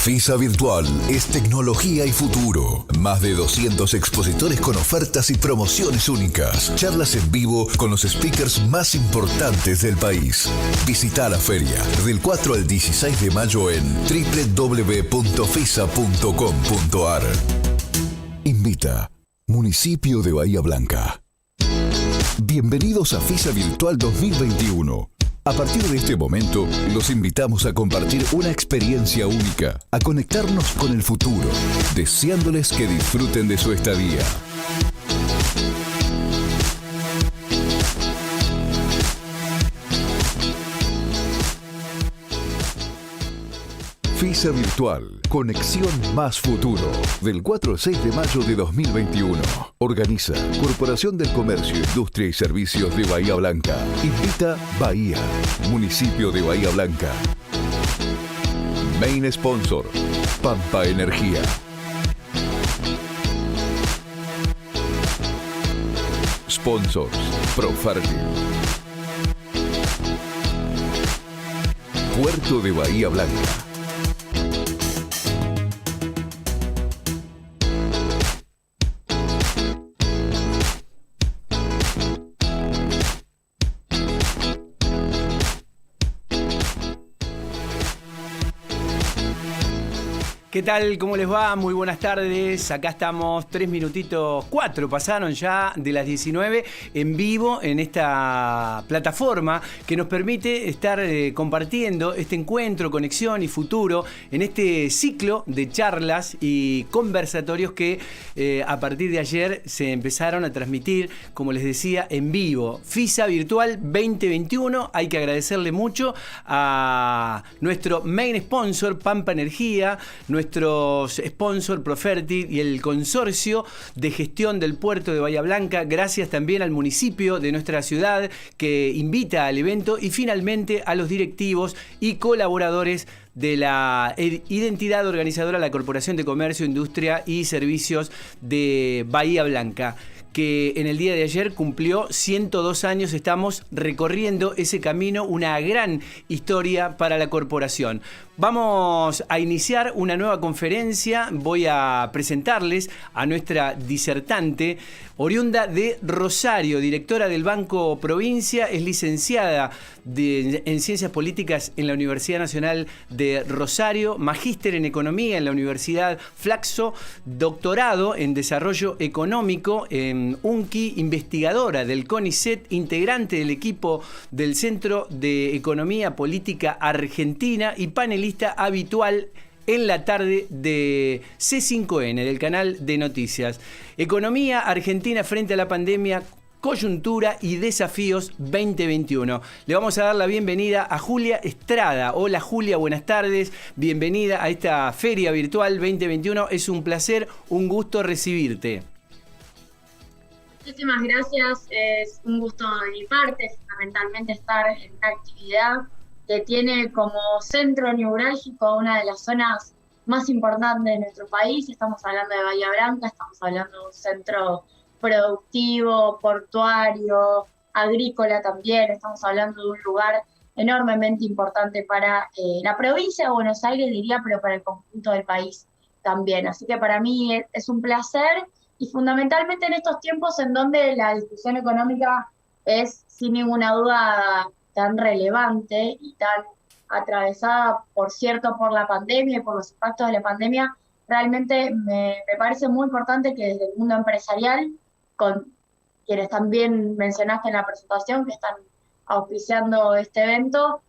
FISA Virtual es tecnología y futuro. Más de 200 expositores con ofertas y promociones únicas. Charlas en vivo con los speakers más importantes del país. Visita la feria del 4 al 16 de mayo en www.fisa.com.ar. Invita Municipio de Bahía Blanca. Bienvenidos a FISA Virtual 2021. A partir de este momento, los invitamos a compartir una experiencia única, a conectarnos con el futuro, deseándoles que disfruten de su estadía. FISA Virtual, conexión más futuro, del 4 al 6 de mayo de 2021. Organiza Corporación del Comercio, Industria y Servicios de Bahía Blanca. Invita Bahía, Municipio de Bahía Blanca. Main Sponsor, Pampa Energía. Sponsors, Profértil. Puerto de Bahía Blanca. ¿Qué tal? ¿Cómo les va? Muy buenas tardes. Acá estamos 4 pasaron ya de las 19 en vivo en esta plataforma que nos permite estar compartiendo este encuentro, conexión y futuro en este ciclo de charlas y conversatorios que a partir de ayer se empezaron a transmitir, como les decía, en vivo. FISA Virtual 2021. Hay que agradecerle mucho a nuestro main sponsor, Pampa Energía, nuestros sponsor Profértil y el consorcio de gestión del puerto de Bahía Blanca. Gracias también al municipio de nuestra ciudad que invita al evento y finalmente a los directivos y colaboradores de la identidad organizadora, la Corporación de Comercio, Industria y Servicios de Bahía Blanca, que en el día de ayer cumplió 102 años. Estamos recorriendo ese camino, una gran historia para la corporación. Vamos a iniciar una nueva conferencia. Voy a presentarles a nuestra disertante, oriunda de Rosario, directora del Banco Provincia, es licenciada en Ciencias Políticas en la Universidad Nacional de Rosario, magíster en Economía en la Universidad Flaxo, doctorado en Desarrollo Económico en UNCI, investigadora del CONICET, integrante del equipo del Centro de Economía Política Argentina y panelista habitual en la tarde de C5N, del canal de noticias. Economía Argentina frente a la pandemia, coyuntura y desafíos 2021. Le vamos a dar la bienvenida a Julia Estrada. Hola Julia, buenas tardes. Bienvenida a esta Feria Virtual 2021. Es un placer, un gusto recibirte. Muchísimas gracias. Es un gusto de mi parte, fundamentalmente estar en esta actividad que tiene como centro neurálgico una de las zonas más importantes de nuestro país. Estamos hablando de Bahía Blanca, estamos hablando de un centro productivo, portuario, agrícola también. Estamos hablando de un lugar enormemente importante para la provincia de Buenos Aires, diría, pero para el conjunto del país también. Así que para mí es un placer, y fundamentalmente en estos tiempos en donde la discusión económica es sin ninguna duda tan relevante y tan atravesada, por cierto, por la pandemia y por los impactos de la pandemia. Realmente me parece muy importante que desde el mundo empresarial, con quienes también mencionaste en la presentación, que están auspiciando este evento,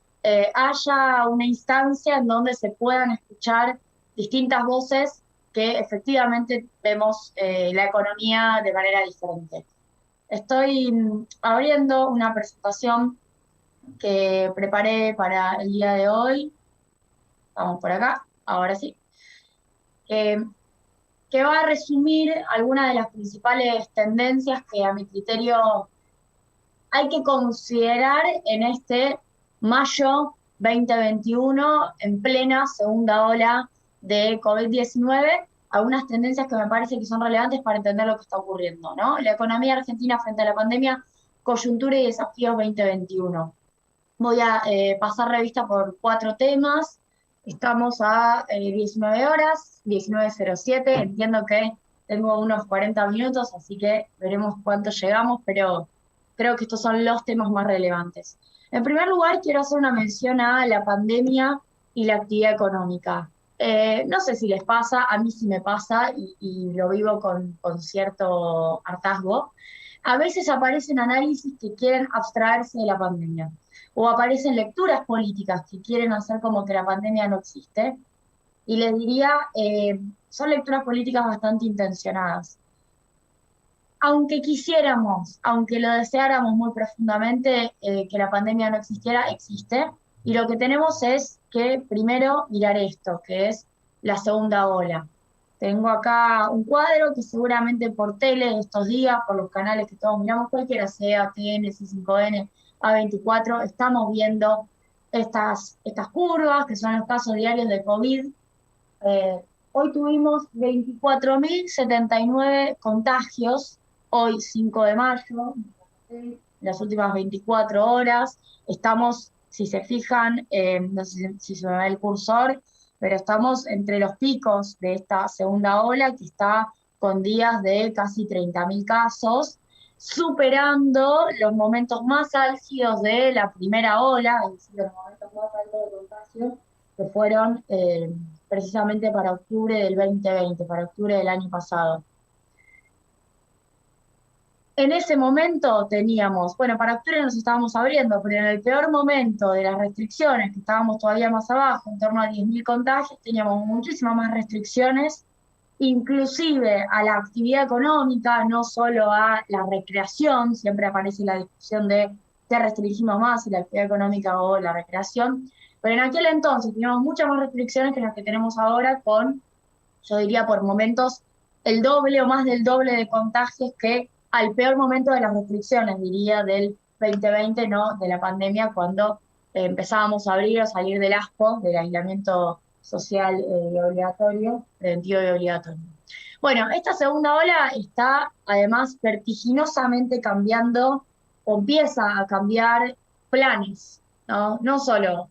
haya una instancia en donde se puedan escuchar distintas voces que efectivamente vemos la economía de manera diferente. Estoy abriendo una presentación que preparé para el día de hoy. Vamos por acá, ahora sí. Que va a resumir algunas de las principales tendencias que a mi criterio hay que considerar en este mayo 2021, en plena segunda ola de COVID-19, algunas tendencias que me parece que son relevantes para entender lo que está ocurriendo, ¿no? La economía argentina frente a la pandemia, coyuntura y desafíos 2021. Voy a pasar revista por 4 temas. Estamos a 19 horas, 19:07. Entiendo que tengo unos 40 minutos, así que veremos cuánto llegamos, pero creo que estos son los temas más relevantes. En primer lugar, quiero hacer una mención a la pandemia y la actividad económica. No sé si les pasa, a mí sí me pasa y lo vivo con cierto hartazgo. A veces aparecen análisis que quieren abstraerse de la pandemia o aparecen lecturas políticas que quieren hacer como que la pandemia no existe. Y les diría, son lecturas políticas bastante intencionadas. Aunque quisiéramos, aunque lo deseáramos muy profundamente, que la pandemia no existiera, existe. Y lo que tenemos es que primero mirar esto, que es la segunda ola. Tengo acá un cuadro que seguramente por tele estos días, por los canales que todos miramos, cualquiera sea, TN, C5N, A24, estamos viendo estas curvas, que son los casos diarios de COVID. Hoy tuvimos 24.079 contagios, hoy 5 de mayo, las últimas 24 horas. Estamos, si se fijan, no sé si se me ve el cursor, pero estamos entre los picos de esta segunda ola, que está con días de casi 30.000 casos, superando los momentos más álgidos de la primera ola, es decir, los momentos más altos de contagio, que fueron precisamente para octubre del 2020, para octubre del año pasado. En ese momento teníamos, bueno, para octubre nos estábamos abriendo, pero en el peor momento de las restricciones, que estábamos todavía más abajo, en torno a 10.000 contagios, teníamos muchísimas más restricciones, inclusive a la actividad económica, no solo a la recreación. Siempre aparece la discusión de qué restringimos más, si la actividad económica o la recreación, pero en aquel entonces teníamos muchas más restricciones que las que tenemos ahora, con, yo diría por momentos, el doble o más del doble de contagios que al peor momento de las restricciones, diría, del 2020, no de la pandemia, cuando empezábamos a abrir o salir del asco, del aislamiento social y obligatorio, preventivo y obligatorio. Bueno, esta segunda ola está además vertiginosamente cambiando, o empieza a cambiar planes, ¿no? No solo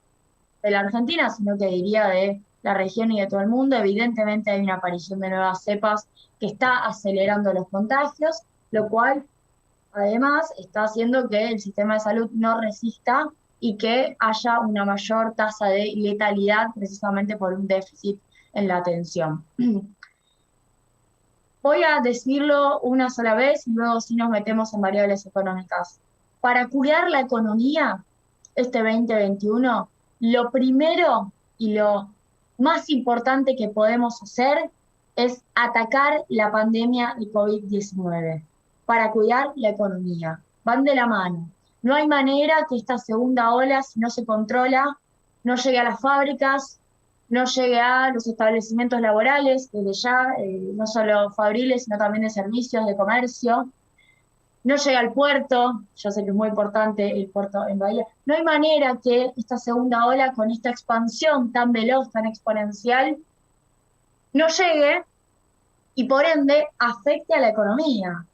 de la Argentina, sino que diría de la región y de todo el mundo. Evidentemente hay una aparición de nuevas cepas que está acelerando los contagios, lo cual además está haciendo que el sistema de salud no resista y que haya una mayor tasa de letalidad precisamente por un déficit en la atención. Voy a decirlo una sola vez y luego sí nos metemos en variables económicas. Para cuidar la economía, este 2021, lo primero y lo más importante que podemos hacer es atacar la pandemia de COVID-19 para cuidar la economía. Van de la mano. No hay manera que esta segunda ola, si no se controla, no llegue a las fábricas, no llegue a los establecimientos laborales, desde ya, no solo fabriles, sino también de servicios, de comercio. No llegue al puerto, yo sé que es muy importante el puerto en Bahía. No hay manera que esta segunda ola, con esta expansión tan veloz, tan exponencial, no llegue y por ende afecte a la economía.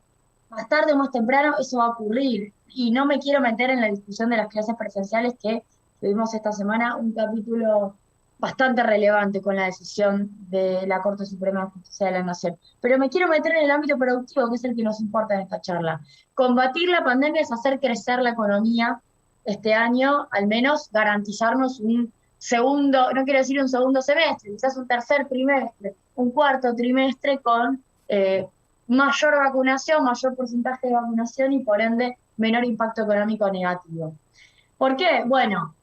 Más tarde o más temprano eso va a ocurrir. Y no me quiero meter en la discusión de las clases presenciales, que tuvimos esta semana un capítulo bastante relevante con la decisión de la Corte Suprema de Justicia de la Nación. Pero me quiero meter en el ámbito productivo, que es el que nos importa en esta charla. Combatir la pandemia es hacer crecer la economía este año, al menos garantizarnos un segundo, no quiero decir un segundo semestre, quizás un tercer trimestre, un cuarto trimestre con mayor vacunación, mayor porcentaje de vacunación y por ende menor impacto económico negativo. ¿Por qué? Bueno,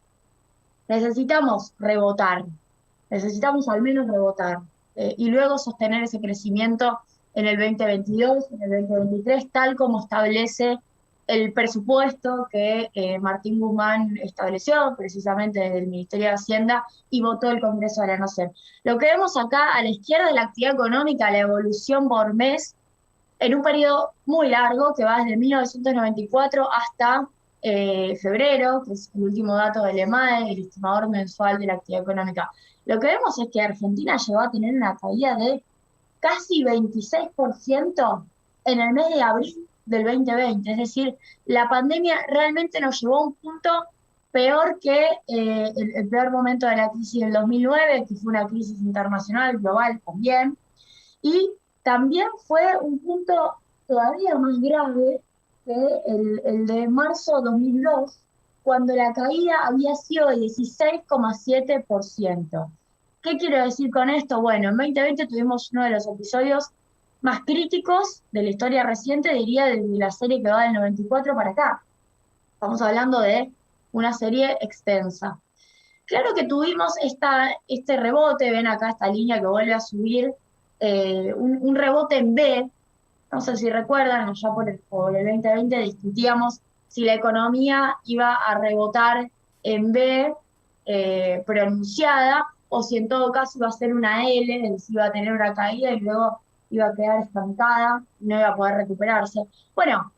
necesitamos rebotar, necesitamos al menos rebotar y luego sostener ese crecimiento en el 2022, en el 2023, tal como establece el presupuesto que Martín Guzmán estableció precisamente desde el Ministerio de Hacienda y votó el Congreso de la Nación. Lo que vemos acá a la izquierda es la actividad económica, la evolución por mes, en un periodo muy largo que va desde 1994 hasta febrero, que es el último dato del EMAE, el estimador mensual de la actividad económica. Lo que vemos es que Argentina llegó a tener una caída de casi 26% en el mes de abril del 2020. Es decir, la pandemia realmente nos llevó a un punto peor que el peor momento de la crisis del 2009, que fue una crisis internacional, global también, y también fue un punto todavía más grave que el de marzo 2002, cuando la caída había sido de 16,7%. ¿Qué quiero decir con esto? Bueno, en 2020 tuvimos uno de los episodios más críticos de la historia reciente, diría, de la serie que va del 94 para acá. Estamos hablando de una serie extensa. Claro que tuvimos este rebote, ven acá esta línea que vuelve a subir, un rebote en B. No sé si recuerdan, allá por el 2020 discutíamos si la economía iba a rebotar en B pronunciada, o si en todo caso iba a ser una L, es decir, iba a tener una caída y luego iba a quedar estancada y no iba a poder recuperarse. Bueno,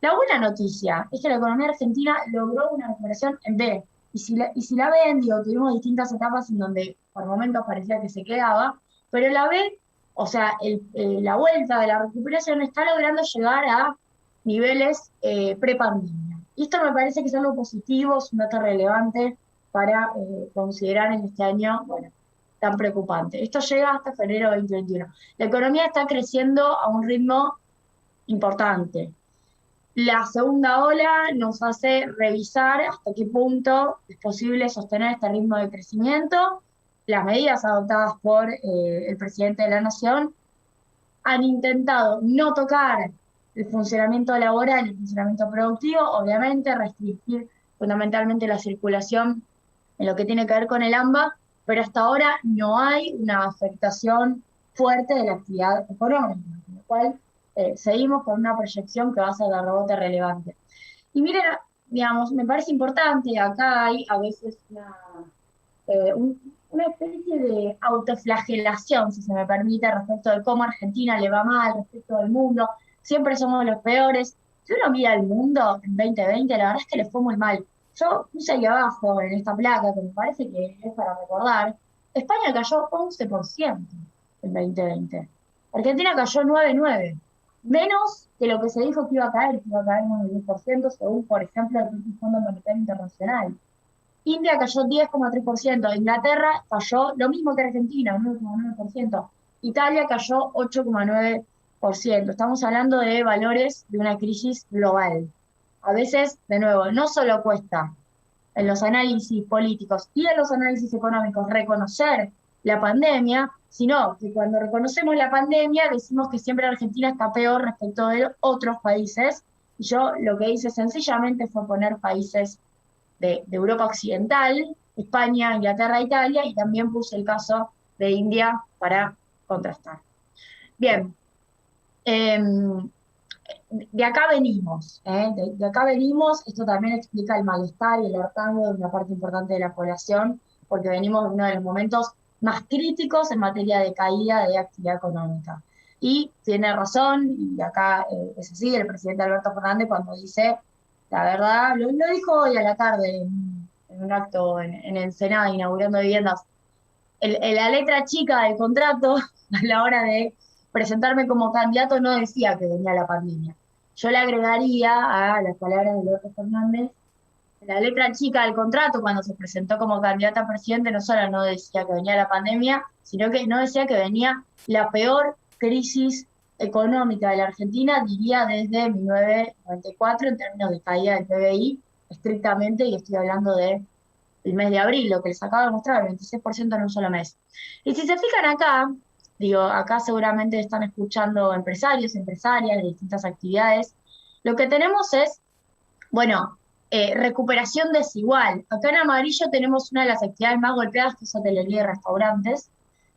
la buena noticia es que la economía argentina logró una recuperación en B. Y si la ven, digo, tuvimos distintas etapas en donde por momentos parecía que se quedaba, pero la B, o sea, la vuelta de la recuperación está logrando llegar a niveles pre-pandemia. Y esto me parece que es algo positivo, es un dato relevante para considerar en este año, bueno, tan preocupante. Esto llega hasta febrero de 2021. La economía está creciendo a un ritmo importante. La segunda ola nos hace revisar hasta qué punto es posible sostener este ritmo de crecimiento. Las medidas adoptadas por el presidente de la Nación han intentado no tocar el funcionamiento laboral y el funcionamiento productivo, obviamente restringir fundamentalmente la circulación en lo que tiene que ver con el AMBA, pero hasta ahora no hay una afectación fuerte de la actividad económica, con lo cual seguimos con una proyección que va a ser de rebote relevante. Y miren, digamos, me parece importante, acá hay a veces una especie de autoflagelación, si se me permite, respecto de cómo a Argentina le va mal, respecto del mundo, siempre somos los peores. Si uno mira el mundo en 2020, la verdad es que le fue muy mal. Yo puse ahí abajo en esta placa, que me parece que es para recordar, España cayó 11% en 2020. Argentina cayó 9,9%. Menos que lo que se dijo que iba a caer más del 10%, según, por ejemplo, el Fondo Monetario Internacional. India cayó 10,3%, Inglaterra cayó lo mismo que Argentina, 9,9%, Italia cayó 8,9%. Estamos hablando de valores de una crisis global. A veces, de nuevo, no solo cuesta en los análisis políticos y en los análisis económicos reconocer la pandemia, sino que cuando reconocemos la pandemia decimos que siempre Argentina está peor respecto de otros países. Y yo lo que hice sencillamente fue poner países de Europa Occidental, España, Inglaterra, Italia, y también puse el caso de India para contrastar. Bien, de acá venimos, de acá venimos. Esto también explica el malestar y el hartazgo de una parte importante de la población, porque venimos de uno de los momentos más críticos en materia de caída de actividad económica. Y tiene razón, y acá es así, el presidente Alberto Fernández cuando dice, la verdad, lo dijo hoy a la tarde en un acto en Ensenada, inaugurando viviendas, la letra chica del contrato, a la hora de presentarme como candidato, no decía que venía la pandemia. Yo le agregaría a las palabras de Alberto Fernández, la letra chica del contrato, cuando se presentó como candidata a presidente, no solo no decía que venía la pandemia, sino que no decía que venía la peor crisis económica de la Argentina, diría desde 1994, en términos de caída del PBI, estrictamente, y estoy hablando del mes de abril, lo que les acabo de mostrar, el 26% en un solo mes. Y si se fijan acá, digo, acá seguramente están escuchando empresarios, empresarias de distintas actividades, lo que tenemos es, bueno, recuperación desigual. Acá en amarillo tenemos una de las actividades más golpeadas, que es hotelería y restaurantes,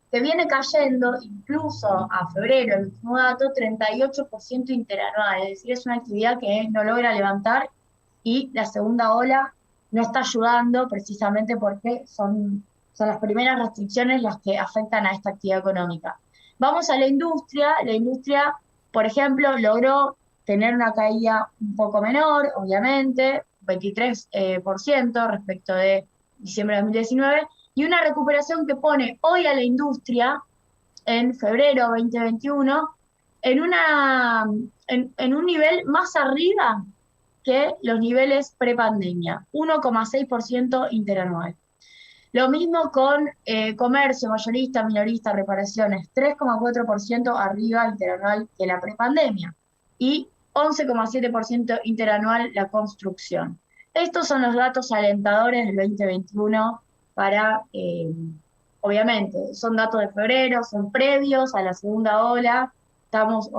que viene cayendo incluso a febrero, el último dato, 38% interanual, es decir, es una actividad que no logra levantar, y la segunda ola no está ayudando precisamente porque son las primeras restricciones las que afectan a esta actividad económica. Vamos a la industria, por ejemplo, logró tener una caída un poco menor, obviamente, 23% respecto de diciembre de 2019, y una recuperación que pone hoy a la industria, en febrero 2021, en un nivel más arriba que los niveles prepandemia, 1,6% interanual. Lo mismo con comercio, mayorista, minorista, reparaciones, 3,4% arriba interanual que la prepandemia y 11,7% interanual la construcción. Estos son los datos alentadores del 2021 para, obviamente, son datos de febrero, son previos a la segunda ola. Estamos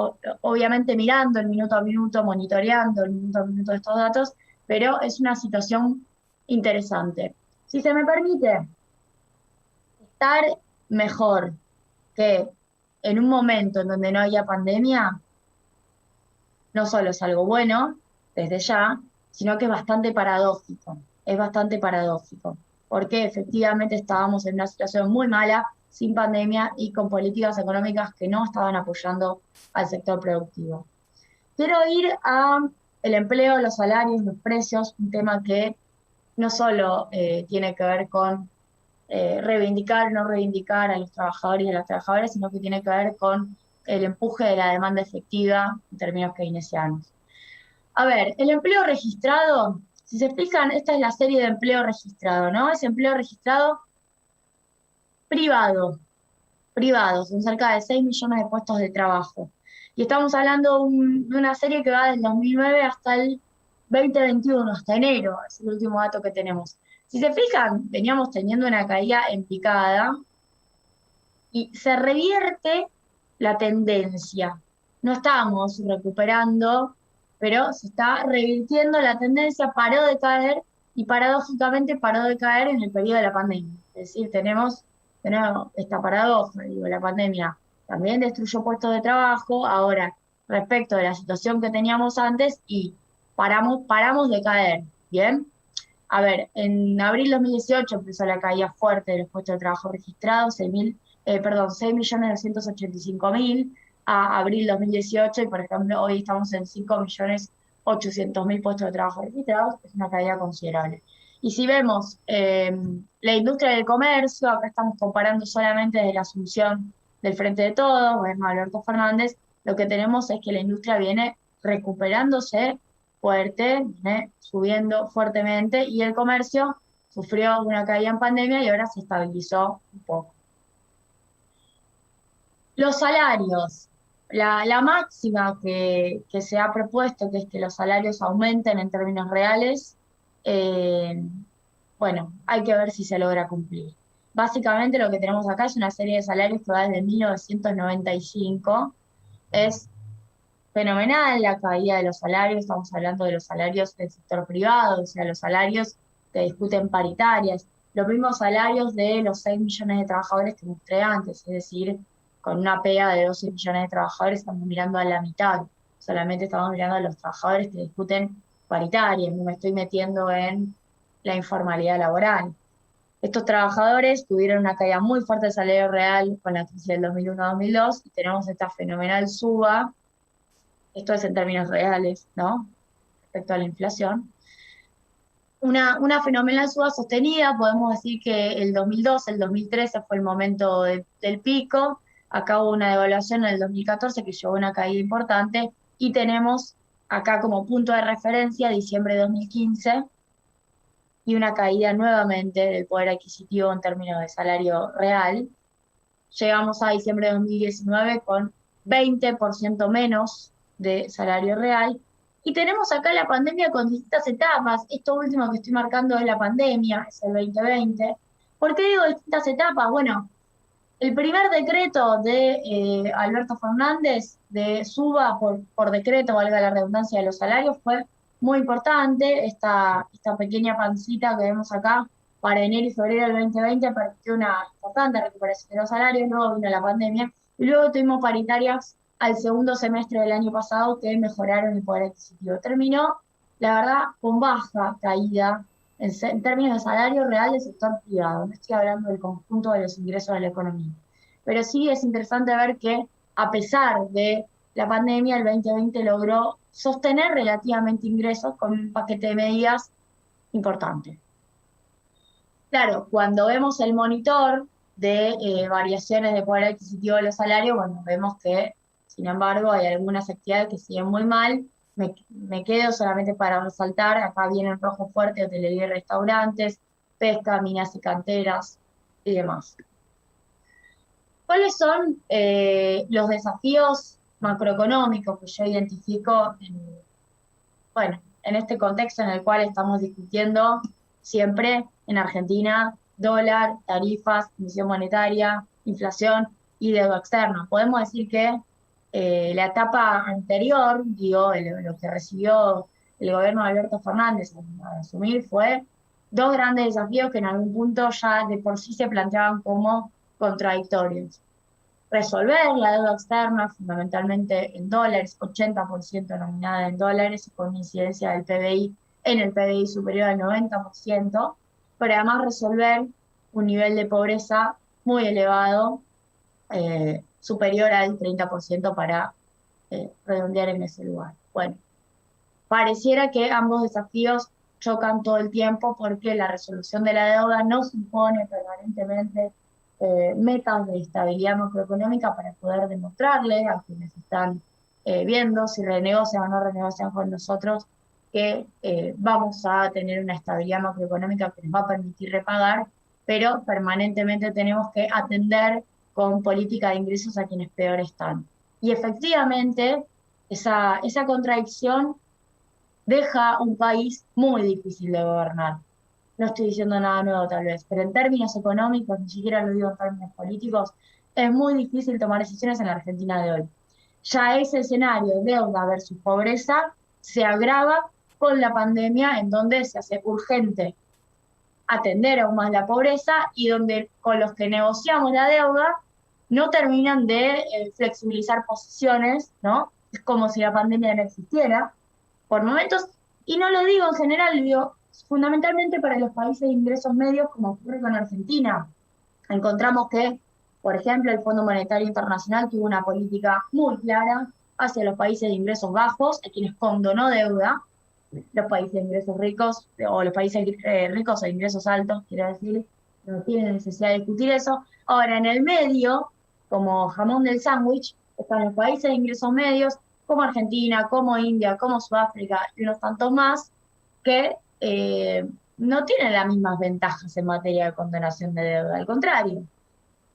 obviamente mirando el minuto a minuto, monitoreando el minuto a minuto de estos datos, pero es una situación interesante. Si se me permite, estar mejor que en un momento en donde no haya pandemia, no solo es algo bueno, desde ya, sino que es bastante paradójico. Es bastante paradójico, porque efectivamente estábamos en una situación muy mala, sin pandemia y con políticas económicas que no estaban apoyando al sector productivo. Quiero ir a el empleo, los salarios, los precios, un tema que no solo tiene que ver con reivindicar o no reivindicar a los trabajadores y a las trabajadoras, sino que tiene que ver con el empuje de la demanda efectiva en términos keynesianos. A ver, el empleo registrado, si se fijan, esta es la serie de empleo registrado, ¿no? Es empleo registrado privado, son cerca de 6 millones de puestos de trabajo. Y estamos hablando de una serie que va del 2009 hasta el 2021, hasta enero, es el último dato que tenemos. Si se fijan, veníamos teniendo una caída en picada y se revierte la tendencia. No estamos recuperando, pero se está revirtiendo la tendencia, paró de caer y paradójicamente paró de caer en el periodo de la pandemia. Es decir, tenemos esta paradoja, la pandemia también destruyó puestos de trabajo, ahora respecto de la situación que teníamos antes y paramos de caer, ¿bien? A ver, en abril 2018 empezó la caída fuerte de los puestos de trabajo registrados, 6.285.000 a abril 2018 y por ejemplo hoy estamos en 5.800.000 puestos de trabajo registrados, es una caída considerable. Y si vemos la industria del comercio, acá estamos comparando solamente desde la asunción del Frente de Todos, gobierno de Alberto Fernández, lo que tenemos es que la industria viene recuperándose fuerte, viene subiendo fuertemente y el comercio sufrió una caída en pandemia y ahora se estabilizó un poco. Los salarios, la máxima que se ha propuesto, que es que los salarios aumenten en términos reales, bueno, hay que ver si se logra cumplir. Básicamente lo que tenemos acá es una serie de salarios que va desde 1995, es fenomenal la caída de los salarios, estamos hablando de los salarios del sector privado, o sea, los salarios que discuten paritarias, los mismos salarios de los 6 millones de trabajadores que mostré antes, es decir, con una pega de 12 millones de trabajadores estamos mirando a la mitad, solamente estamos mirando a los trabajadores que discuten paritarias, no me estoy metiendo en la informalidad laboral. Estos trabajadores tuvieron una caída muy fuerte del salario real con la crisis del 2001-2002 y tenemos esta fenomenal suba. Esto es en términos reales, ¿no? Respecto a la inflación. Una fenomenal suba sostenida, podemos decir que el 2012, el 2013 fue el momento del pico, acá hubo una devaluación en el 2014 que llevó a una caída importante, y tenemos acá como punto de referencia diciembre de 2015, y una caída nuevamente del poder adquisitivo en términos de salario real. Llegamos a diciembre de 2019 con 20% menos de salario real, y tenemos acá la pandemia con distintas etapas. Esto último que estoy marcando es la pandemia, es el 2020. ¿Por qué digo distintas etapas? Bueno, el primer decreto de Alberto Fernández de suba por decreto, valga la redundancia, de los salarios fue muy importante. Esta pequeña pancita que vemos acá para enero y febrero del 2020 permitió una importante recuperación de los salarios, luego vino la pandemia y luego tuvimos paritarias al segundo semestre del año pasado que mejoraron el poder adquisitivo. Terminó, la verdad, con baja caída en términos de salario real del sector privado. No estoy hablando del conjunto de los ingresos de la economía. Pero sí es interesante ver que, a pesar de la pandemia, el 2020 logró sostener relativamente ingresos con un paquete de medidas importante. Claro, cuando vemos el monitor de variaciones de poder adquisitivo de los salarios, bueno, vemos que, sin embargo, hay algunas actividades que siguen muy mal me quedo solamente para resaltar, acá viene en rojo fuerte, hotelería y restaurantes, pesca, minas y canteras y demás. ¿Cuáles son los desafíos macroeconómicos que yo identifico bueno, en este contexto en el cual estamos discutiendo siempre en Argentina, dólar, tarifas, emisión monetaria, inflación y deuda externa? Podemos decir que la etapa anterior, digo, lo que recibió el gobierno de Alberto Fernández al asumir fue dos grandes desafíos que en algún punto ya de por sí se planteaban como contradictorios. Resolver la deuda externa, fundamentalmente en dólares, 80% nominada en dólares y con incidencia del PBI en el PBI superior al 90%, pero además resolver un nivel de pobreza muy elevado, superior al 30% para redondear en ese lugar. Bueno, pareciera que ambos desafíos chocan todo el tiempo porque la resolución de la deuda no supone permanentemente metas de estabilidad macroeconómica para poder demostrarle a quienes están viendo si renegocian o no renegocian con nosotros que vamos a tener una estabilidad macroeconómica que nos va a permitir repagar, pero permanentemente tenemos que atender con política de ingresos a quienes peor están. Y efectivamente, esa contradicción deja un país muy difícil de gobernar. No estoy diciendo nada nuevo tal vez, pero en términos económicos, ni siquiera lo digo en términos políticos, es muy difícil tomar decisiones en la Argentina de hoy. Ya ese escenario, deuda versus pobreza, se agrava con la pandemia, en donde se hace urgente atender aún más la pobreza y donde con los que negociamos la deuda no terminan de flexibilizar posiciones, ¿no? Es como si la pandemia no existiera por momentos, y no lo digo en general, lo digo fundamentalmente para los países de ingresos medios, como ocurre con Argentina. Encontramos que, por ejemplo, el Fondo Monetario Internacional tuvo una política muy clara hacia los países de ingresos bajos, a quienes condonó deuda. Los países de ingresos ricos, o los países ricos de ingresos altos, quiero decir, no tienen necesidad de discutir eso. Ahora, en el medio, como jamón del sándwich, están los países de ingresos medios, como Argentina, como India, como Sudáfrica y unos tantos más, que no tienen las mismas ventajas en materia de condonación de deuda. Al contrario,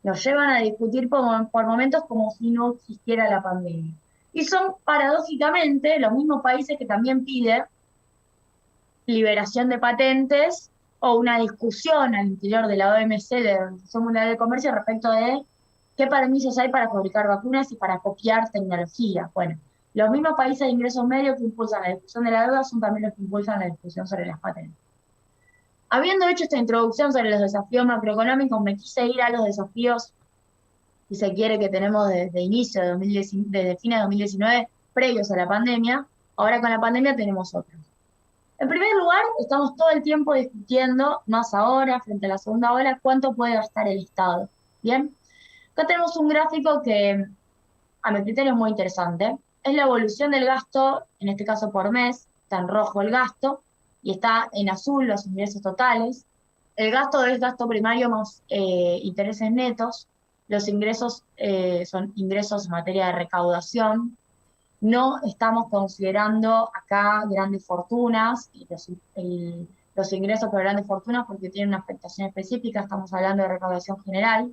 nos llevan a discutir por momentos como si no existiera la pandemia. Y son, paradójicamente, los mismos países que también piden liberación de patentes o una discusión al interior de la OMC, de la Organización Mundial del Comercio, respecto de qué permisos hay para fabricar vacunas y para copiar tecnología. Bueno, los mismos países de ingresos medios que impulsan la discusión de la deuda son también los que impulsan la discusión sobre las patentes. Habiendo hecho esta introducción sobre los desafíos macroeconómicos, me quise ir a los desafíos, si se quiere, que tenemos desde inicio de desde fines de 2019, previos a la pandemia. Ahora con la pandemia tenemos otros. En primer lugar, estamos todo el tiempo discutiendo, más ahora, frente a la segunda ola, cuánto puede gastar el Estado. ¿Bien? Acá tenemos un gráfico que, a mi criterio, es muy interesante. Es la evolución del gasto, en este caso por mes, está en rojo el gasto, y está en azul los ingresos totales. El gasto es gasto primario más intereses netos. Los ingresos son ingresos en materia de recaudación. No estamos considerando acá grandes fortunas, y los ingresos por grandes fortunas porque tienen una afectación específica, estamos hablando de recaudación general.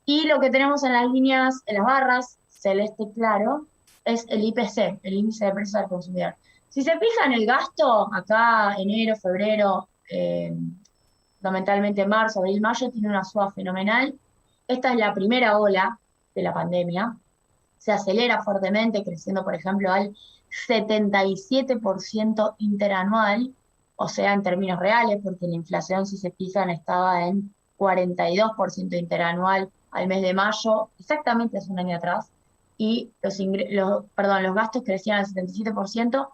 Y lo que tenemos en las líneas, en las barras, celeste claro, es el IPC, el índice de precios al consumidor. Si se fijan el gasto, acá enero, febrero, fundamentalmente marzo, abril, mayo, tiene una suba fenomenal. Esta es la primera ola de la pandemia. Se acelera fuertemente, creciendo, por ejemplo, al 77% interanual, o sea, en términos reales, porque la inflación, si se fijan, estaba en 42% interanual al mes de mayo, exactamente hace un año atrás, y los gastos crecían al 77%,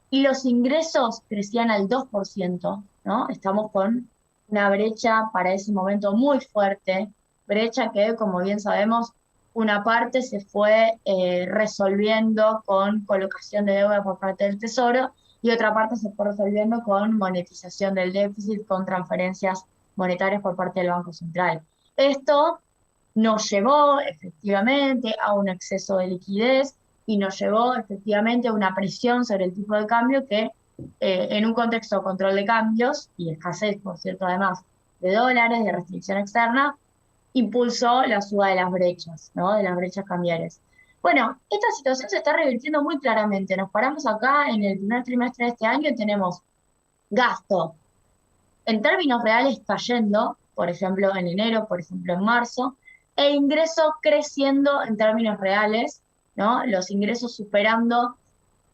y los ingresos crecían al 2%, ¿no? Estamos con una brecha para ese momento muy fuerte, brecha que, como bien sabemos, una parte se fue resolviendo con colocación de deuda por parte del Tesoro y otra parte se fue resolviendo con monetización del déficit, con transferencias monetarias por parte del Banco Central. Esto nos llevó efectivamente a un exceso de liquidez y nos llevó efectivamente a una presión sobre el tipo de cambio que en un contexto de control de cambios y escasez, por cierto, además de dólares, de restricción externa, impulsó la suba de las brechas, ¿no? De las brechas cambiarias. Bueno, esta situación se está revirtiendo muy claramente. Nos paramos acá en el primer trimestre de este año y tenemos gasto en términos reales cayendo, por ejemplo en enero, por ejemplo en marzo, e ingreso creciendo en términos reales, ¿no? Los ingresos superando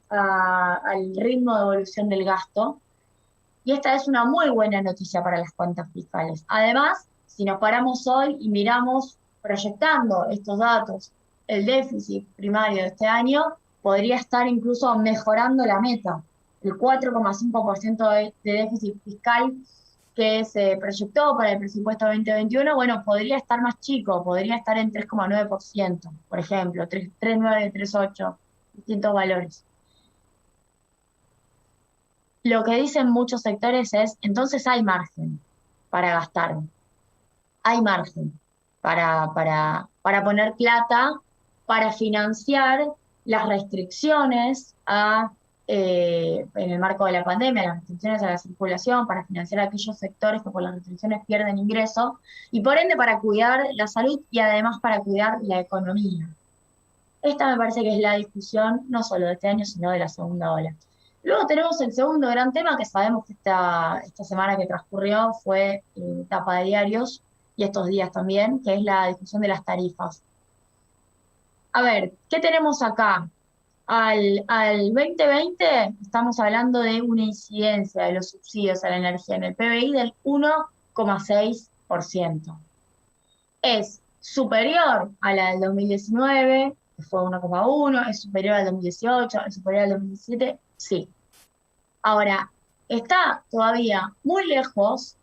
al ritmo de evolución del gasto. Y esta es una muy buena noticia para las cuentas fiscales. Además, si nos paramos hoy y miramos proyectando estos datos, el déficit primario de este año podría estar incluso mejorando la meta. El 4,5% de déficit fiscal que se proyectó para el presupuesto 2021, bueno, podría estar más chico, podría estar en 3,9%, por ejemplo, 3,9, 3,8, distintos valores. Lo que dicen muchos sectores es, entonces hay margen para gastar, hay margen para poner plata, para financiar las restricciones en el marco de la pandemia, las restricciones a la circulación, para financiar aquellos sectores que por las restricciones pierden ingreso, y por ende para cuidar la salud y además para cuidar la economía. Esta me parece que es la discusión no solo de este año, sino de la segunda ola. Luego tenemos el segundo gran tema que sabemos que esta semana que transcurrió fue tapa de diarios, y estos días también, que es la discusión de las tarifas. A ver, ¿qué tenemos acá? Al 2020 estamos hablando de una incidencia de los subsidios a la energía en el PBI del 1,6%. Es superior a la del 2019, que fue 1,1, es superior al 2018, es superior al 2017, sí. Ahora, está todavía muy lejos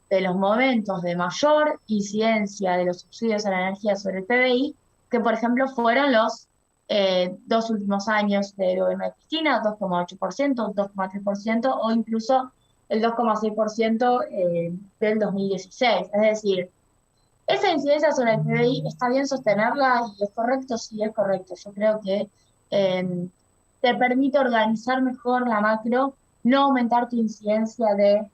de los momentos de mayor incidencia de los subsidios a la energía sobre el PBI, que por ejemplo fueron los 2 últimos años del gobierno de Cristina, 2,8%, 2,3%, o incluso el 2,6% del 2016. Es decir, esa incidencia sobre el PBI, ¿está bien sostenerla? ¿Y es correcto? Sí, es correcto. Yo creo que te permite organizar mejor la macro, no aumentar tu incidencia de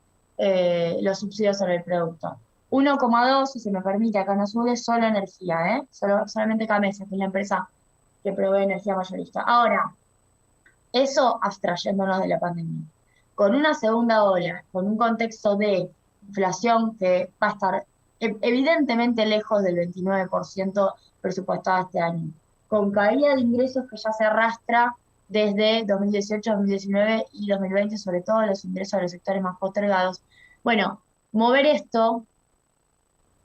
los subsidios sobre el producto. 1,2, si se me permite, acá en azul es solo energía, solamente Gamesa, que es la empresa que provee energía mayorista. Ahora, eso abstrayéndonos de la pandemia. Con una segunda ola, con un contexto de inflación que va a estar evidentemente lejos del 29% presupuestado este año, con caída de ingresos que ya se arrastra desde 2018, 2019 y 2020, sobre todo los ingresos de los sectores más postergados. Bueno, mover esto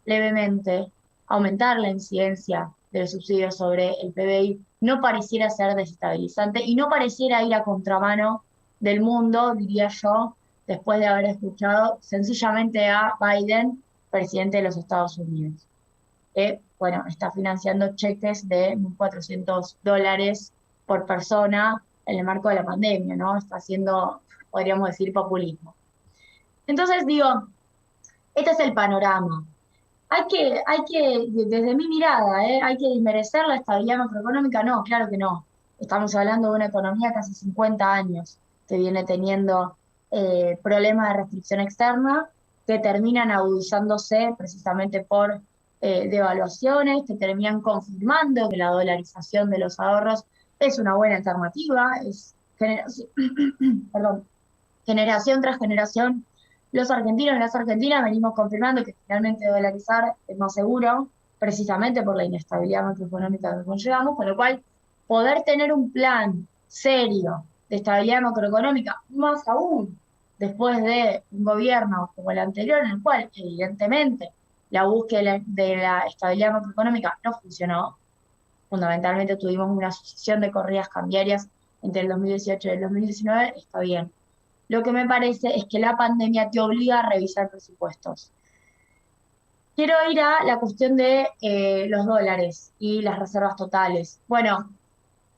levemente, aumentar la incidencia de los subsidios sobre el PBI, no pareciera ser desestabilizante y no pareciera ir a contramano del mundo, diría yo, después de haber escuchado sencillamente a Biden, presidente de los Estados Unidos, que, bueno, está financiando cheques de $1.400 por persona en el marco de la pandemia, ¿no? Está haciendo, podríamos decir, populismo. Entonces, digo, este es el panorama. Hay que, desde mi mirada, hay que desmerecer la estabilidad macroeconómica. No, claro que no. Estamos hablando de una economía que hace 50 años que viene teniendo problemas de restricción externa, que terminan agudizándose precisamente por devaluaciones, que terminan confirmando que la dolarización de los ahorros es una buena alternativa, es generación tras generación. Los argentinos y las argentinas venimos confirmando que finalmente dolarizar es más seguro, precisamente por la inestabilidad macroeconómica que conllevamos, con lo cual poder tener un plan serio de estabilidad macroeconómica, más aún después de un gobierno como el anterior, en el cual evidentemente la búsqueda de la estabilidad macroeconómica no funcionó. Fundamentalmente tuvimos una sucesión de corridas cambiarias entre el 2018 y el 2019, está bien. Lo que me parece es que la pandemia te obliga a revisar presupuestos. Quiero ir a la cuestión de los dólares y las reservas totales. Bueno,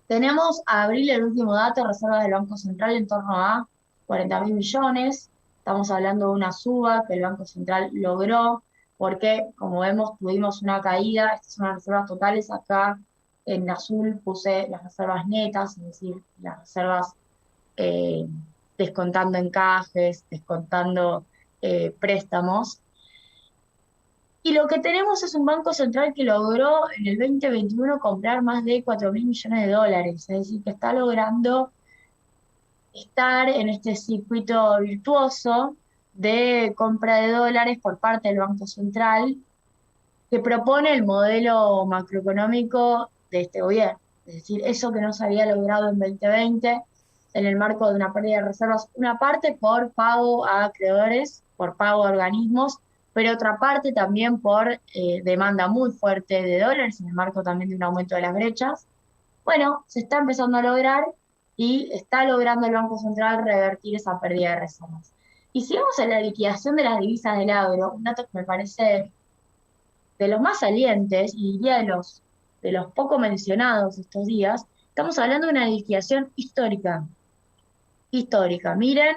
tenemos a abril el último dato, reservas del Banco Central en torno a 40.000 millones. Estamos hablando de una suba que el Banco Central logró, porque, como vemos, tuvimos una caída. Estas son las reservas totales acá En azul puse las reservas netas, es decir, las reservas eh, descontando encajes, descontando préstamos. Y lo que tenemos es un Banco Central que logró en el 2021 comprar más de 4.000 millones de dólares, es decir, que está logrando estar en este circuito virtuoso de compra de dólares por parte del Banco Central, que propone el modelo macroeconómico de este gobierno. Es decir, eso que no se había logrado en 2020 en el marco de una pérdida de reservas, una parte por pago a acreedores, por pago a organismos, pero otra parte también por demanda muy fuerte de dólares, en el marco también de un aumento de las brechas. Bueno, se está empezando a lograr y está logrando el Banco Central revertir esa pérdida de reservas. Y si vamos a la liquidación de las divisas del agro, un dato que me parece de los más salientes y diría de los poco mencionados estos días, estamos hablando de una liquidación histórica. Histórica. Miren,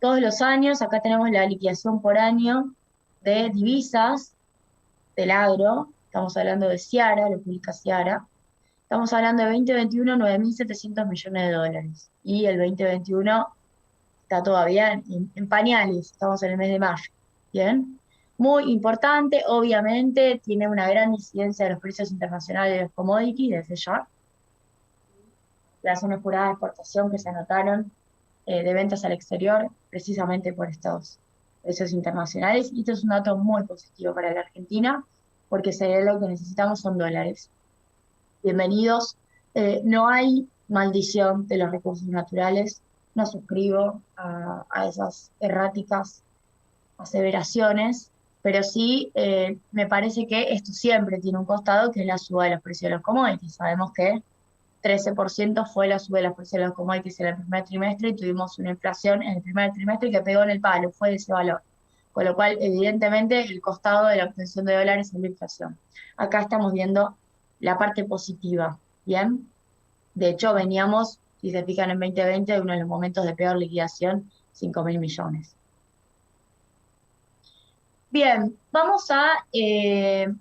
todos los años, acá tenemos la liquidación por año de divisas del agro, estamos hablando de Ciara, lo publica Ciara, estamos hablando de 2021, 9.700 millones de dólares, y el 2021 está todavía en pañales, estamos en el mes de mayo, ¿bien? Muy importante, obviamente, tiene una gran incidencia de los precios internacionales de los commodities desde ya, las zonas juradas de exportación que se anotaron de ventas al exterior, precisamente por estos precios internacionales. Y esto es un dato muy positivo para la Argentina, porque lo que necesitamos son dólares. Bienvenidos. No hay maldición de los recursos naturales. No suscribo a esas erráticas aseveraciones, pero sí me parece que esto siempre tiene un costado, que es la suba de los precios de los commodities. Sabemos que 13% fue la suba de los precios de los commodities en el primer trimestre y tuvimos una inflación en el primer trimestre que pegó en el palo, fue de ese valor. Con lo cual, evidentemente, el costado de la obtención de dólares es la inflación. Acá estamos viendo la parte positiva, ¿bien? De hecho, veníamos, si se fijan en 2020, de uno de los momentos de peor liquidación, 5.000 millones. Bien, vamos a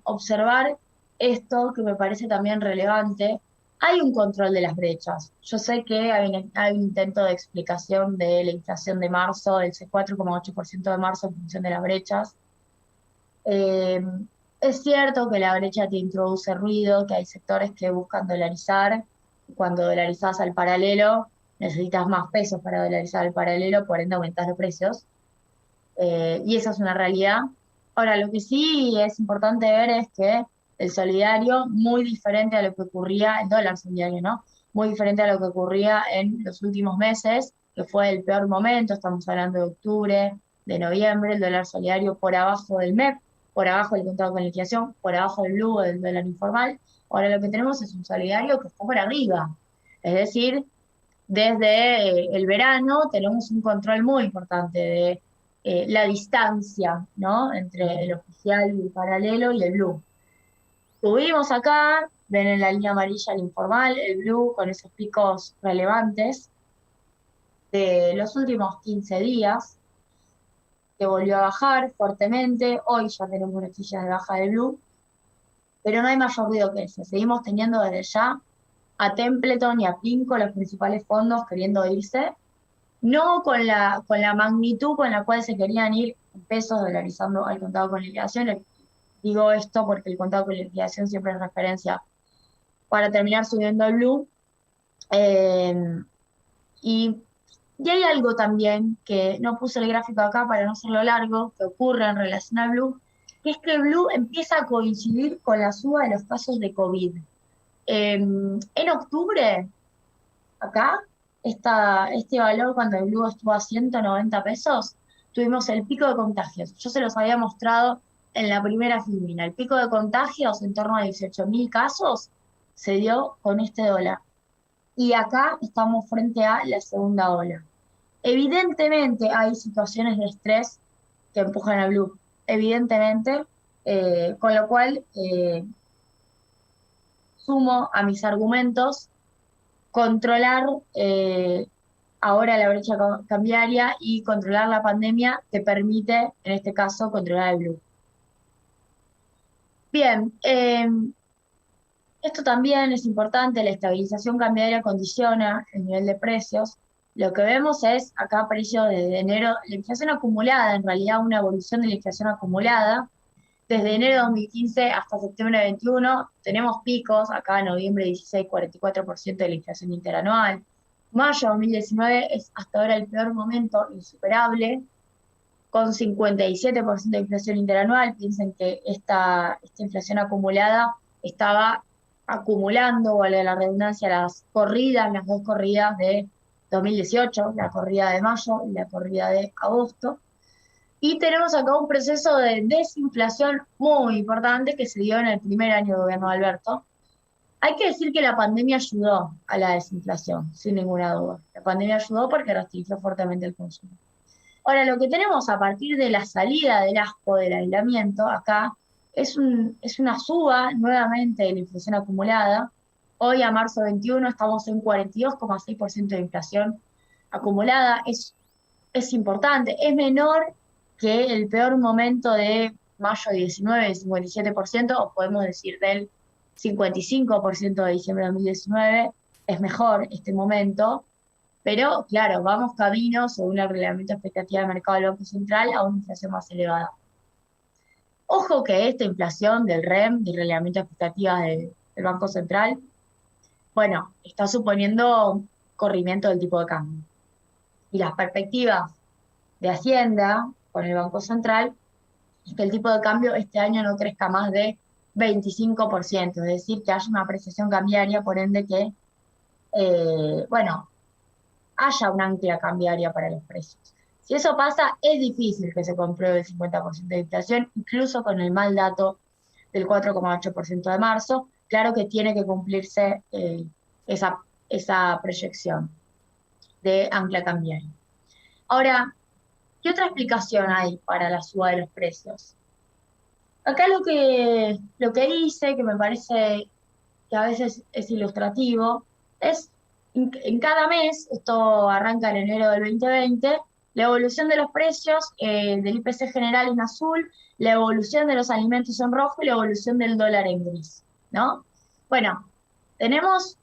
observar esto que me parece también relevante. Hay un control de las brechas. Yo sé que hay un intento de explicación de la inflación de marzo, del 4,8% de marzo en función de las brechas. Es cierto que la brecha te introduce ruido, que hay sectores que buscan dolarizar. Cuando dolarizás al paralelo, necesitas más pesos para dolarizar al paralelo, por ende aumentás los precios. Y esa es una realidad. Ahora, lo que sí es importante ver es que el solidario, muy diferente a lo que ocurría, el dólar solidario, ¿no? Muy diferente a lo que ocurría en los últimos meses, que fue el peor momento, estamos hablando de octubre, de noviembre, el dólar solidario por abajo del MEP, por abajo del contado con liquidación, por abajo del blue, del dólar informal. Ahora lo que tenemos es un solidario que está por arriba. Es decir, desde el verano tenemos un control muy importante de la distancia, ¿no? Entre el oficial y el paralelo y el blue. Tuvimos acá, ven en la línea amarilla el informal, el blue con esos picos relevantes de los últimos 15 días, que volvió a bajar fuertemente. Hoy ya tenemos noticias de baja de blue, pero no hay mayor ruido que ese. Seguimos teniendo desde ya a Templeton y a Pinco, los principales fondos, queriendo irse, no con la magnitud con la cual se querían ir en pesos dolarizando al contado con liquidación. Digo esto porque el contado con liquidación siempre es referencia para terminar subiendo el blue. Y hay algo también que no puse el gráfico acá para no hacerlo largo, que ocurre en relación al blue, que es que el blue empieza a coincidir con la suba de los casos de COVID. En octubre, acá, este valor cuando el blue estuvo a 190 pesos, tuvimos el pico de contagios. Yo se los había mostrado en la primera filmina. El pico de contagios en torno a 18.000 casos se dio con este dólar. Y acá estamos frente a la segunda ola. Evidentemente hay situaciones de estrés que empujan al blue. Evidentemente, con lo cual sumo a mis argumentos controlar ahora la brecha cambiaria y controlar la pandemia que permite, en este caso, controlar el blue. Bien, Esto también es importante, la estabilización cambiaria condiciona el nivel de precios. Lo que vemos es acá precios desde enero, la inflación acumulada, en realidad una evolución de la inflación acumulada, desde enero de 2015 hasta septiembre de 21, tenemos picos, acá en noviembre 16, 44% de la inflación interanual. Mayo de 2019 es hasta ahora el peor momento, insuperable, con 57% de inflación interanual. Piensen que esta inflación acumulada estaba acumulando, vale la redundancia, las dos corridas de 2018, la corrida de mayo y la corrida de agosto. Y tenemos acá un proceso de desinflación muy importante que se dio en el primer año de gobierno de Alberto. Hay que decir que la pandemia ayudó a la desinflación, sin ninguna duda. La pandemia ayudó porque restringió fuertemente el consumo. Ahora, lo que tenemos a partir de la salida del asco del aislamiento acá es una suba nuevamente de la inflación acumulada. Hoy, a marzo 21, estamos en 42,6% de inflación acumulada. Es importante, es menor que el peor momento de mayo 19, del 57%, o podemos decir del 55% de diciembre de 2019. Es mejor este momento. Pero, claro, vamos camino, según el reglamento de expectativa de mercado del Banco Central, a una inflación más elevada. Ojo que esta inflación del REM, del reglamento de expectativas del Banco Central, bueno, está suponiendo corrimiento del tipo de cambio. Y las perspectivas de Hacienda con el Banco Central es que el tipo de cambio este año no crezca más de 25%, es decir, que haya una apreciación cambiaria, por ende que, haya un ancla cambiaria para los precios. Si eso pasa, es difícil que se compruebe el 50% de inflación, incluso con el mal dato del 4,8% de marzo. Claro que tiene que cumplirse esa proyección de ancla cambiaria. Ahora, ¿qué otra explicación hay para la suba de los precios? Acá lo que hice, que me parece que a veces es ilustrativo, es en cada mes, esto arranca en enero del 2020, la evolución de los precios del IPC general en azul, la evolución de los alimentos en rojo y la evolución del dólar en gris, ¿no? Bueno, tenemos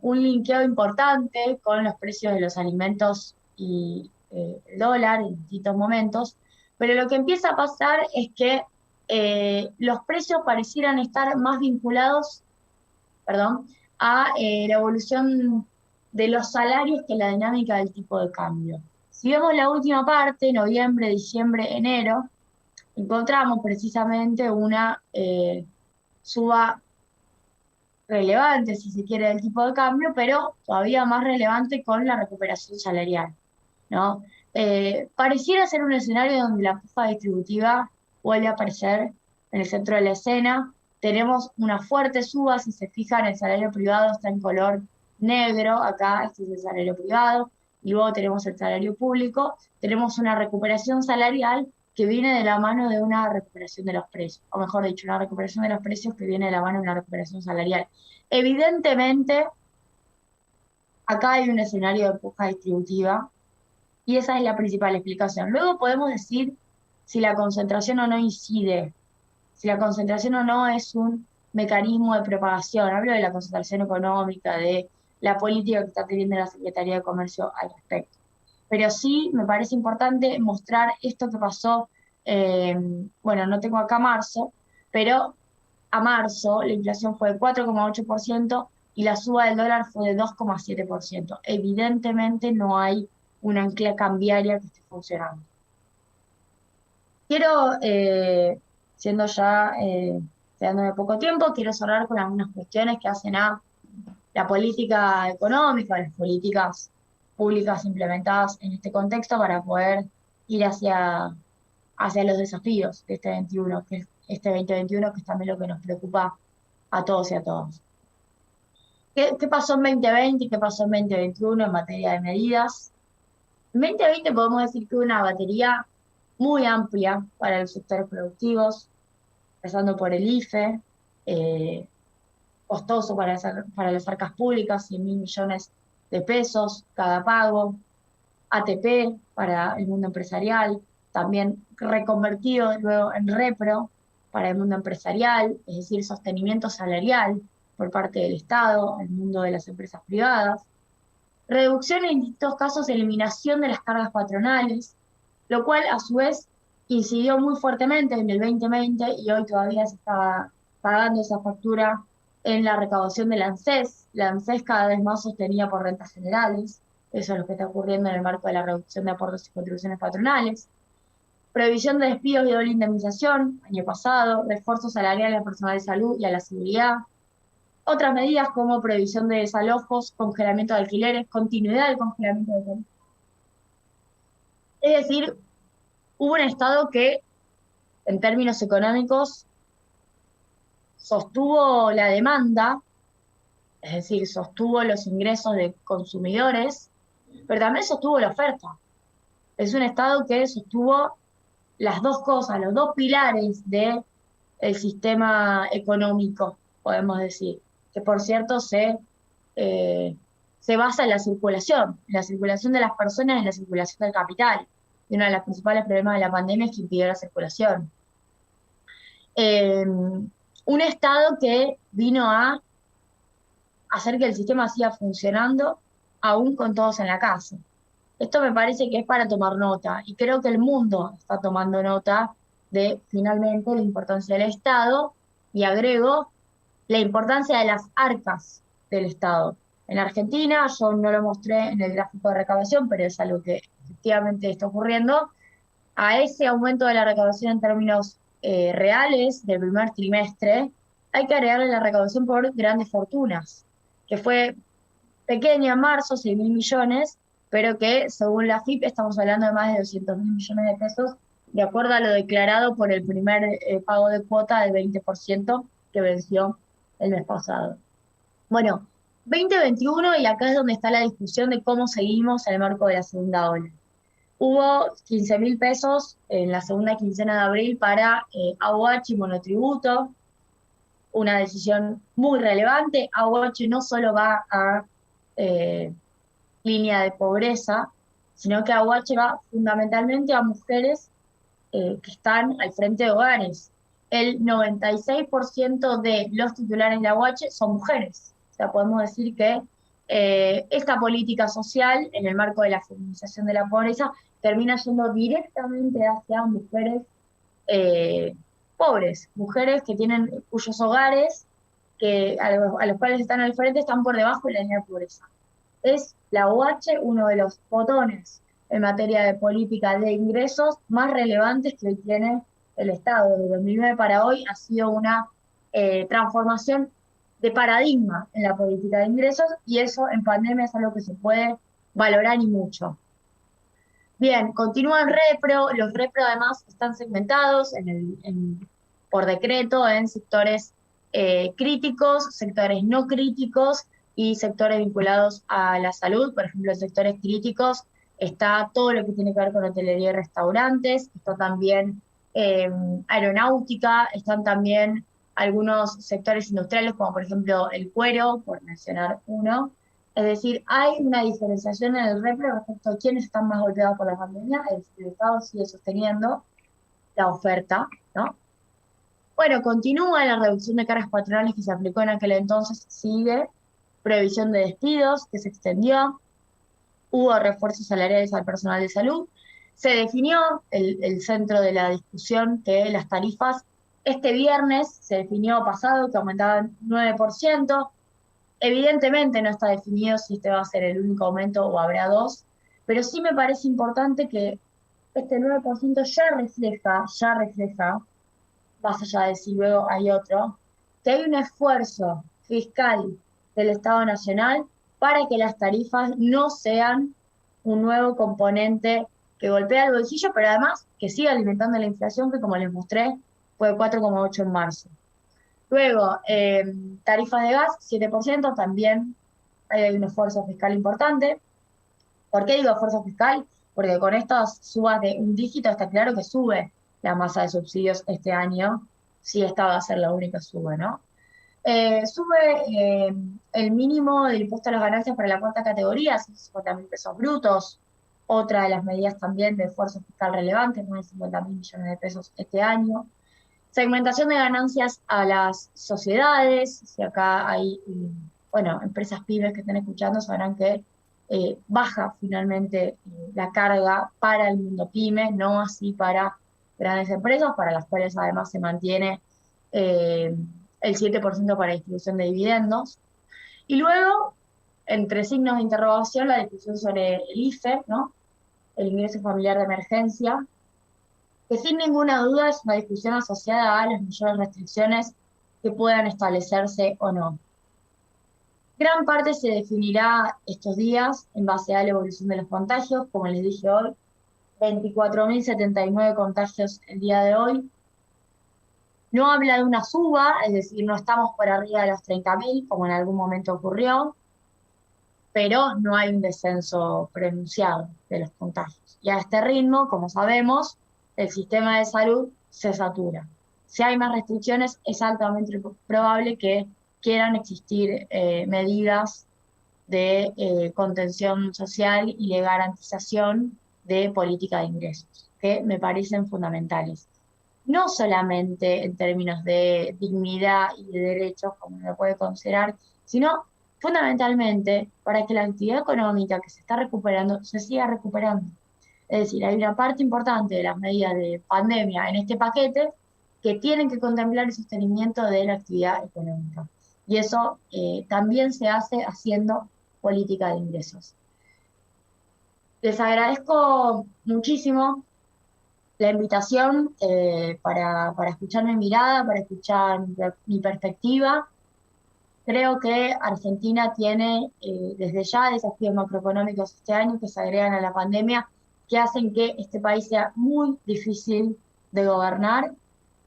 un linkeo importante con los precios de los alimentos y el dólar en distintos momentos, pero lo que empieza a pasar es que los precios parecieran estar más vinculados, a la evolución de los salarios que la dinámica del tipo de cambio. Si vemos la última parte, noviembre, diciembre, enero, encontramos precisamente una suba relevante, si se quiere, del tipo de cambio, pero todavía más relevante con la recuperación salarial, ¿no? Pareciera ser un escenario donde la puja distributiva vuelve a aparecer en el centro de la escena. Tenemos una fuerte suba, si se fijan, el salario privado está en color negro, acá este es el salario privado, y luego tenemos el salario público. Tenemos una recuperación salarial que viene de la mano de una recuperación de los precios, o mejor dicho, una recuperación de los precios que viene de la mano de una recuperación salarial. Evidentemente, acá hay un escenario de puja distributiva, y esa es la principal explicación. Luego podemos decir si la concentración o no incide, si la concentración o no es un mecanismo de propagación. Hablo de la concentración económica, de la política que está teniendo la Secretaría de Comercio al respecto. Pero sí me parece importante mostrar esto que pasó, no tengo acá marzo, pero a marzo la inflación fue de 4,8% y la suba del dólar fue de 2,7%. Evidentemente no hay una ancla cambiaria que esté funcionando. Quiero, siendo ya quedándome poco tiempo, quiero cerrar con algunas cuestiones que hacen a la política económica, las políticas públicas implementadas en este contexto para poder ir hacia los desafíos de este 21, que es este 2021, que es también lo que nos preocupa a todos y a todas. ¿Qué pasó en 2020 y qué pasó en 2021 en materia de medidas? En 2020 podemos decir que hubo una batería muy amplia para los sectores productivos, empezando por el IFE, costoso para las arcas públicas, 100.000 millones de pesos cada pago, ATP para el mundo empresarial, también reconvertido luego en repro para el mundo empresarial, es decir, sostenimiento salarial por parte del Estado, el mundo de las empresas privadas, reducción en distintos casos, eliminación de las cargas patronales, lo cual a su vez incidió muy fuertemente en el 2020 y hoy todavía se está pagando esa factura en la recaudación de la ANSES. La ANSES cada vez más sostenida por rentas generales, eso es lo que está ocurriendo en el marco de la reducción de aportes y contribuciones patronales. Previsión de despidos y doble indemnización, año pasado, refuerzo salarial al personal de salud y a la seguridad. Otras medidas como previsión de desalojos, congelamiento de alquileres, continuidad del congelamiento de alquileres. Es decir, hubo un Estado que, en términos económicos, sostuvo la demanda, es decir, sostuvo los ingresos de consumidores, pero también sostuvo la oferta. Es un Estado que sostuvo las dos cosas, los dos pilares del sistema económico, podemos decir, que por cierto se basa en la circulación de las personas, en la circulación del capital. Y uno de los principales problemas de la pandemia es que impidió la circulación. Un Estado que vino a hacer que el sistema siga funcionando, aún con todos en la casa. Esto me parece que es para tomar nota, y creo que el mundo está tomando nota de, finalmente, la importancia del Estado, y agrego, la importancia de las arcas del Estado. En Argentina, yo no lo mostré en el gráfico de recaudación, pero es algo que efectivamente está ocurriendo, a ese aumento de la recaudación en términos reales del primer trimestre, hay que agregarle la recaudación por grandes fortunas, que fue pequeña en marzo, 6.000 millones, pero que según la AFIP estamos hablando de más de 200.000 millones de pesos, de acuerdo a lo declarado por el primer pago de cuota del 20% que venció el mes pasado. Bueno, 2021, y acá es donde está la discusión de cómo seguimos en el marco de la segunda ola. Hubo 15.000 pesos en la segunda quincena de abril para AUH y monotributo, una decisión muy relevante. AUH no solo va a línea de pobreza, sino que AUH va fundamentalmente a mujeres que están al frente de hogares. El 96% de los titulares de AUH son mujeres. O sea, podemos decir que esta política social, en el marco de la feminización de la pobreza, termina yendo directamente hacia mujeres pobres, mujeres que tienen, cuyos hogares, a los cuales están al frente, están por debajo de la línea de pobreza. Es la AUH uno de los botones en materia de política de ingresos más relevantes que hoy tiene el Estado. Desde 2009 para hoy ha sido una transformación de paradigma en la política de ingresos, y eso en pandemia es algo que se puede valorar y mucho. Bien, continúan repro. Los repro además están segmentados por decreto en sectores críticos, sectores no críticos y sectores vinculados a la salud. Por ejemplo, en sectores críticos está todo lo que tiene que ver con hotelería y restaurantes, está también aeronáutica, están también algunos sectores industriales, como por ejemplo el cuero, por mencionar uno. Es decir, hay una diferenciación en el repro respecto a quiénes están más golpeados por la pandemia. El Estado sigue sosteniendo la oferta, ¿no? Bueno, continúa la reducción de cargas patronales que se aplicó en aquel entonces, sigue. Previsión de despidos que se extendió. Hubo refuerzos salariales al personal de salud. Se definió el centro de la discusión, que las tarifas, este viernes se definió pasado que aumentaban 9%. Evidentemente no está definido si este va a ser el único aumento o habrá dos, pero sí me parece importante que este 9% ya refleja, más allá de si luego hay otro, que hay un esfuerzo fiscal del Estado Nacional para que las tarifas no sean un nuevo componente que golpea el bolsillo, pero además que siga alimentando la inflación, que como les mostré fue de 4,8 en marzo. Luego, tarifas de gas, 7%, también hay un esfuerzo fiscal importante. ¿Por qué digo esfuerzo fiscal? Porque con estas subas de un dígito está claro que sube la masa de subsidios este año, si esta va a ser la única suba, ¿no? Sube el mínimo del impuesto a las ganancias para la cuarta categoría, 50.000 pesos brutos, otra de las medidas también de esfuerzo fiscal relevante, más de 50.000 millones de pesos este año. Segmentación de ganancias a las sociedades. Si acá hay, empresas pymes que están escuchando sabrán que baja finalmente la carga para el mundo pyme, no así para grandes empresas, para las cuales además se mantiene el 7% para distribución de dividendos. Y luego, entre signos de interrogación, la discusión sobre el IFE, ¿no? El ingreso familiar de emergencia, que sin ninguna duda es una discusión asociada a las mayores restricciones que puedan establecerse o no. Gran parte se definirá estos días en base a la evolución de los contagios. Como les dije hoy, 24.079 contagios el día de hoy. No habla de una suba, es decir, no estamos por arriba de los 30.000, como en algún momento ocurrió, pero no hay un descenso pronunciado de los contagios. Y a este ritmo, como sabemos, el sistema de salud se satura. Si hay más restricciones, es altamente probable que quieran existir medidas de contención social y de garantización de política de ingresos, que me parecen fundamentales. No solamente en términos de dignidad y de derechos, como se puede considerar, sino fundamentalmente para que la actividad económica que se está recuperando se siga recuperando. Es decir, hay una parte importante de las medidas de pandemia en este paquete que tienen que contemplar el sostenimiento de la actividad económica. Y eso también se hace haciendo política de ingresos. Les agradezco muchísimo la invitación para escuchar mi mirada, para escuchar mi perspectiva. Creo que Argentina tiene desde ya desafíos macroeconómicos este año que se agregan a la pandemia, que hacen que este país sea muy difícil de gobernar,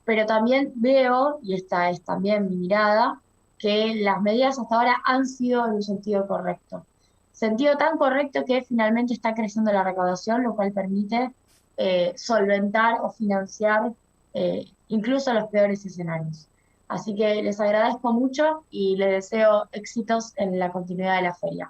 pero también veo, y esta es también mi mirada, que las medidas hasta ahora han sido en un sentido correcto. Sentido tan correcto que finalmente está creciendo la recaudación, lo cual permite solventar o financiar incluso los peores escenarios. Así que les agradezco mucho y les deseo éxitos en la continuidad de la feria.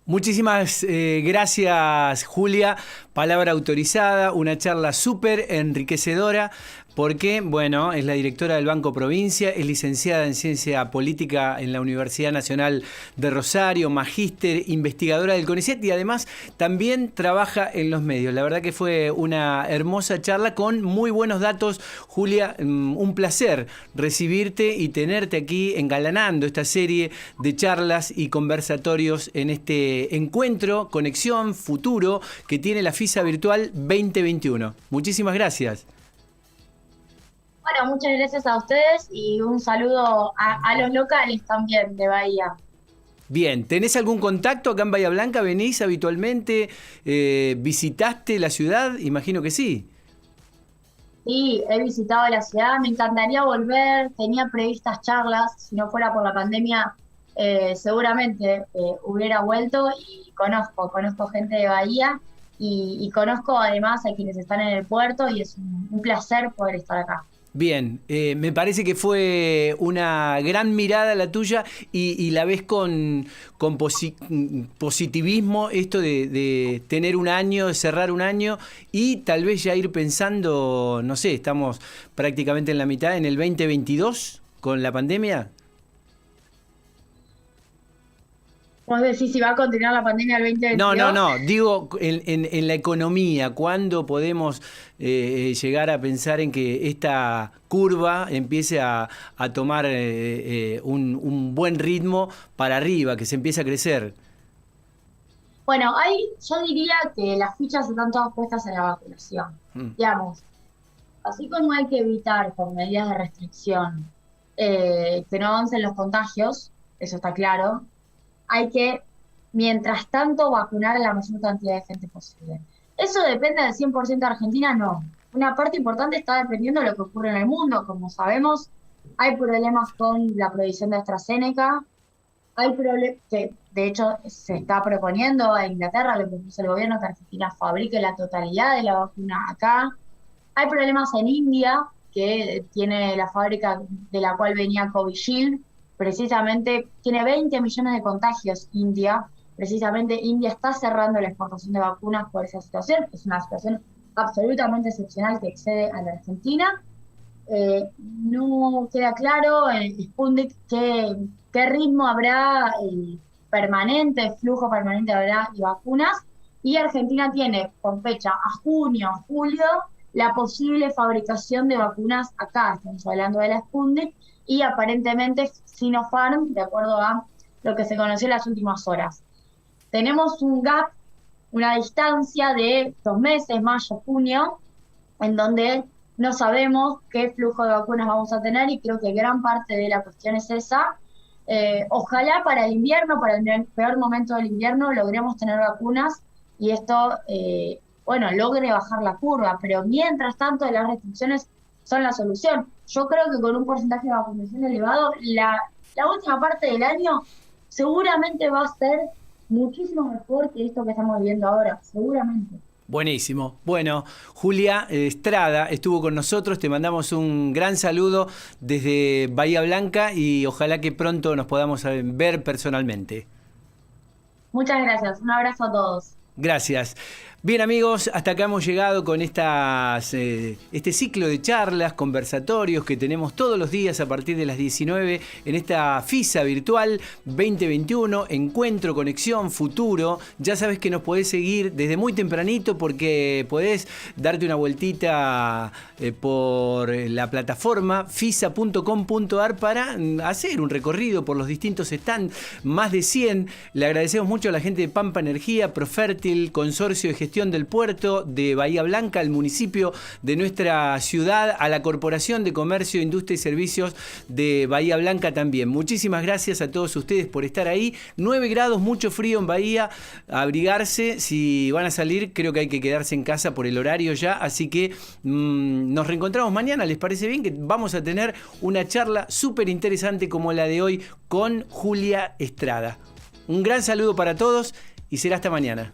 Muchísimas gracias, Julia. Palabra autorizada, una charla súper enriquecedora porque, bueno, es la directora del Banco Provincia, es licenciada en Ciencia Política en la Universidad Nacional de Rosario, magíster, investigadora del CONICET y además también trabaja en los medios. La verdad que fue una hermosa charla con muy buenos datos. Julia, un placer recibirte y tenerte aquí engalanando esta serie de charlas y conversatorios en este encuentro, conexión, futuro que tiene la FISA Virtual 2021. Muchísimas gracias. Bueno, muchas gracias a ustedes y un saludo a los locales también de Bahía. Bien, ¿tenés algún contacto acá en Bahía Blanca? ¿Venís habitualmente? ¿Visitaste la ciudad? Imagino que sí. Sí, he visitado la ciudad, me encantaría volver, tenía previstas charlas, si no fuera por la pandemia seguramente hubiera vuelto y conozco gente de Bahía y conozco además a quienes están en el puerto y es un placer poder estar acá. Bien, me parece que fue una gran mirada la tuya y la ves con positivismo esto de tener un año, de cerrar un año y tal vez ya ir pensando, no sé, estamos prácticamente en la mitad, en el 2022 con la pandemia. ¿Vos decís si va a continuar la pandemia el 2022? No, digo en la economía, ¿cuándo podemos llegar a pensar en que esta curva empiece a tomar un buen ritmo para arriba, que se empiece a crecer? Bueno, yo diría que las fichas están todas puestas en la vacunación. Digamos, así como hay que evitar con medidas de restricción que no avancen los contagios, eso está claro, hay que, mientras tanto, vacunar a la mayor cantidad de gente posible. ¿Eso depende del 100% de Argentina? No. Una parte importante está dependiendo de lo que ocurre en el mundo. Como sabemos, hay problemas con la provisión de AstraZeneca, hay problemas que, de hecho, se está proponiendo a Inglaterra, lo propuso el gobierno, que Argentina fabrique la totalidad de la vacuna acá. Hay problemas en India, que tiene la fábrica de la cual venía Covishield, precisamente tiene 20 millones de contagios India, precisamente India está cerrando la exportación de vacunas por esa situación, es una situación absolutamente excepcional que excede a la Argentina. No queda claro en Sputnik qué ritmo habrá permanente, flujo permanente habrá de vacunas, y Argentina tiene con fecha a junio, julio, la posible fabricación de vacunas acá, estamos hablando de la Sputnik, y aparentemente Sinopharm, de acuerdo a lo que se conoció en las últimas horas. Tenemos un gap, una distancia de 2 meses, mayo, junio, en donde no sabemos qué flujo de vacunas vamos a tener, y creo que gran parte de la cuestión es esa. Ojalá para el invierno, para el peor momento del invierno, logremos tener vacunas y esto, logre bajar la curva, pero mientras tanto las restricciones son la solución. Yo creo que con un porcentaje de vacunación elevado, la última parte del año seguramente va a ser muchísimo mejor que esto que estamos viviendo ahora, seguramente. Buenísimo. Bueno, Julia Estrada estuvo con nosotros, te mandamos un gran saludo desde Bahía Blanca y ojalá que pronto nos podamos ver personalmente. Muchas gracias, un abrazo a todos. Gracias. Bien amigos, hasta acá hemos llegado con este ciclo de charlas, conversatorios que tenemos todos los días a partir de las 19 en esta FISA Virtual 2021, Encuentro, Conexión, Futuro. Ya sabes que nos podés seguir desde muy tempranito porque podés darte una vueltita por la plataforma fisa.com.ar para hacer un recorrido por los distintos stands, más de 100. Le agradecemos mucho a la gente de Pampa Energía, Profértil, Consorcio de Gestión del Puerto de Bahía Blanca, al municipio de nuestra ciudad, a la Corporación de Comercio, Industria y Servicios de Bahía Blanca también. Muchísimas gracias a todos ustedes por estar ahí. 9 grados, mucho frío en Bahía, abrigarse. Si van a salir, creo que hay que quedarse en casa por el horario ya, así que nos reencontramos mañana. ¿Les parece bien? Que vamos a tener una charla súper interesante como la de hoy con Julia Estrada. Un gran saludo para todos y será hasta mañana.